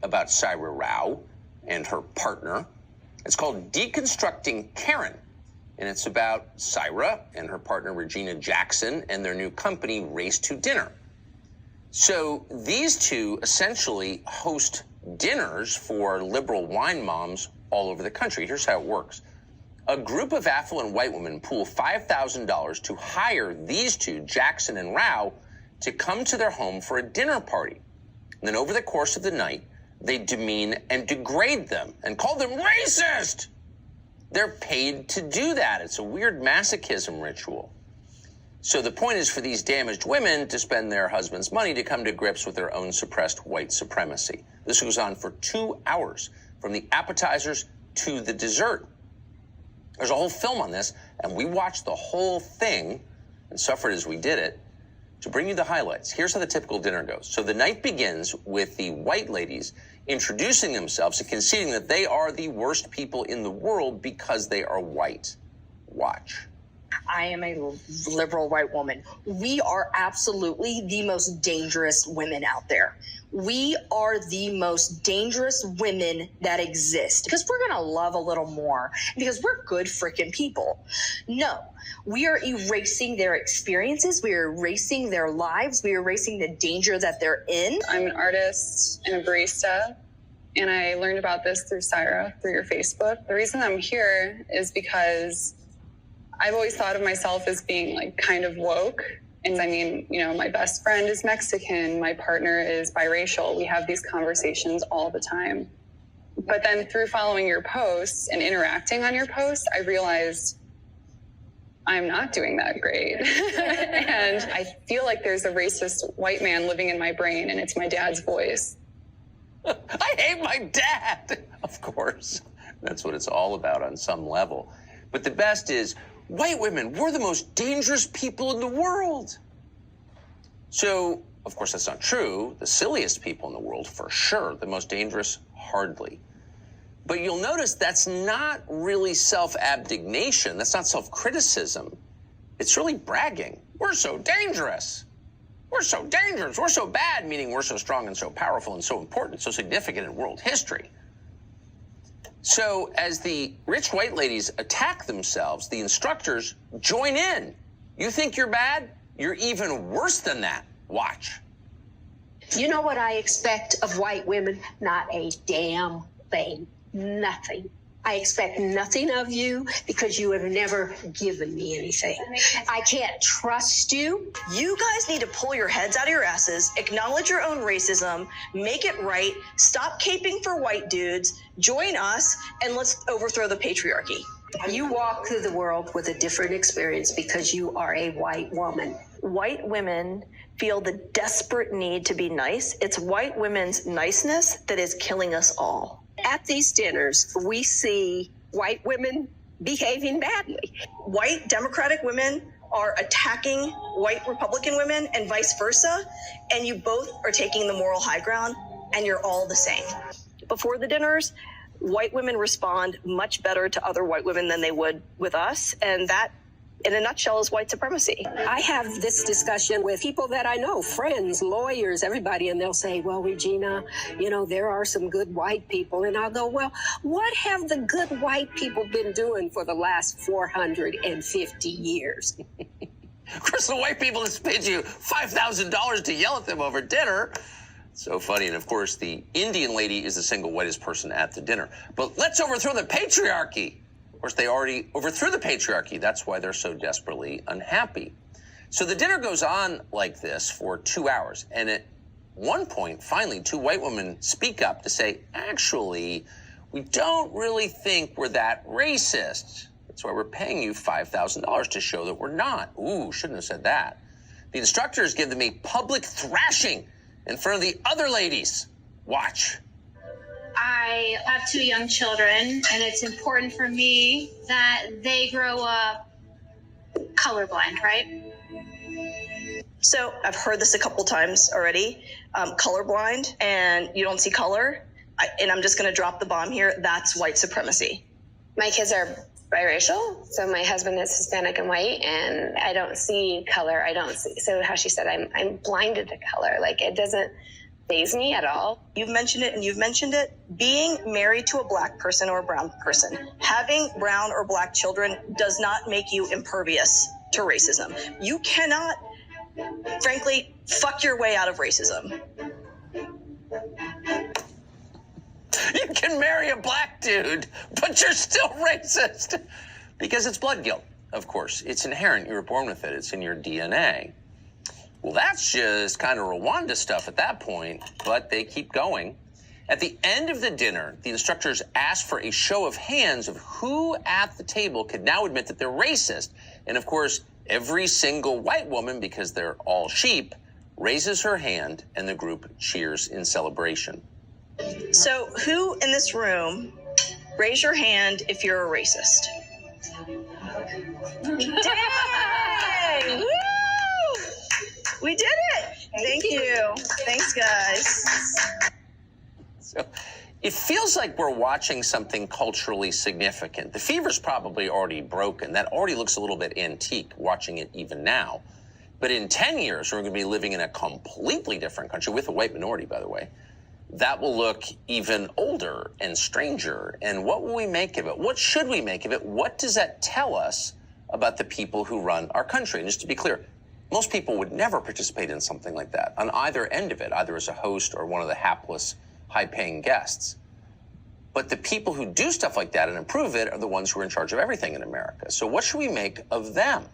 about Syra Rao and her partner. It's called Deconstructing Karen, and it's about Syra and her partner Regina Jackson and their new company, Race to Dinner. So these two essentially host dinners for liberal wine moms all over the country. Here's how it works. A group of affluent white women pool $5,000 to hire these two, Jackson and Rao, to come to their home for a dinner party. And then over the course of the night, they demean and degrade them and call them racist. They're paid to do that. It's a weird masochism ritual. So the point is for these damaged women to spend their husband's money to come to grips with their own suppressed white supremacy. This goes on for 2 hours, from the appetizers to the dessert. There's a whole film on this, and we watched the whole thing and suffered as we did it. To bring you the highlights, here's how the typical dinner goes. So the night begins with the white ladies introducing themselves and conceding that they are the worst people in the world because they are white. Watch. I am a liberal white woman. We are absolutely the most dangerous women out there. We are the most dangerous women that exist because we're going to love a little more because we're good freaking people. No, we are erasing their experiences. We are erasing their lives. We are erasing the danger that they're in. I'm an artist and a barista, and I learned about this through Syra, through your Facebook. The reason I'm here is because I've always thought of myself as being like kind of woke. And I mean, you know, my best friend is Mexican. My partner is biracial. We have these conversations all the time. But then through following your posts and interacting on your posts, I realized I'm not doing that great. And I feel like there's a racist white man living in my brain, and it's my dad's voice. I hate my dad. Of course. That's what it's all about on some level. But the best is, white women, we're the most dangerous people in the world. So, of course, that's not true. The silliest people in the world, for sure. The most dangerous, hardly. But you'll notice that's not really self-abnegation. That's not self-criticism. It's really bragging. We're so dangerous. We're so dangerous. We're so bad, meaning we're so strong and so powerful and so important, so significant in world history. So as the rich white ladies attack themselves, the instructors join in. You think you're bad? You're even worse than that. Watch. You know what I expect of white women? Not a damn thing. Nothing. I expect nothing of you because you have never given me anything. I can't trust you. You guys need to pull your heads out of your asses, acknowledge your own racism, make it right, stop caping for white dudes, join us, and let's overthrow the patriarchy. You walk through the world with a different experience because you are a white woman. White women feel the desperate need to be nice. It's white women's niceness that is killing us all. At these dinners, we see white women behaving badly. White Democratic women are attacking white Republican women and vice versa, and you both are taking the moral high ground, and you're all the same. Before the dinners, white women respond much better to other white women than they would with us, and that, in a nutshell, is white supremacy. I have this discussion with people that I know, friends, lawyers, everybody, and they'll say, well, Regina, you know, there are some good white people. And I'll go, well, what have the good white people been doing for the last 450 years? Of course, the white people just paid you $5,000 to yell at them over dinner. So funny. And of course, the Indian lady is the single whitest person at the dinner. But let's overthrow the patriarchy. Of course, they already overthrew the patriarchy. That's why they're so desperately unhappy. So the dinner goes on like this for 2 hours. And at one point, finally, two white women speak up to say, actually, we don't really think we're that racist. That's why we're paying you $5,000 to show that we're not. Ooh, shouldn't have said that. The instructors give them a public thrashing in front of the other ladies. Watch. I have 2 young children, and it's important for me that they grow up colorblind, right? So I've heard this a couple times already, colorblind, and you don't see color. And I'm just going to drop the bomb here. That's white supremacy. My kids are biracial, so my husband is Hispanic and white, and I don't see color. I don't see. So how she said, I'm blinded to color. Like it doesn't faze me at all. You've mentioned it and you've mentioned it. Being married to a black person or a brown person, having brown or black children does not make you impervious to racism. You cannot, frankly, fuck your way out of racism. You can marry a black dude, but you're still racist. Because it's blood guilt, of course. It's inherent. You were born with it. It's in your DNA. Well, that's just kind of Rwanda stuff at that point, but they keep going. At the end of the dinner, the instructors asked for a show of hands of who at the table could now admit that they're racist. And of course, every single white woman, because they're all sheep, raises her hand and the group cheers in celebration. So who in this room, raise your hand if you're a racist? Dang! Woo! We did it! Thank you. Thanks, guys. So it feels like we're watching something culturally significant. The fever's probably already broken. That already looks a little bit antique, watching it even now. But in 10 years, we're going to be living in a completely different country, with a white minority, by the way. That will look even older and stranger. And what will we make of it? What should we make of it? What does that tell us about the people who run our country? And just to be clear, most people would never participate in something like that on either end of it, either as a host or one of the hapless, high-paying guests. But the people who do stuff like that and improve it are the ones who are in charge of everything in America. So what should we make of them?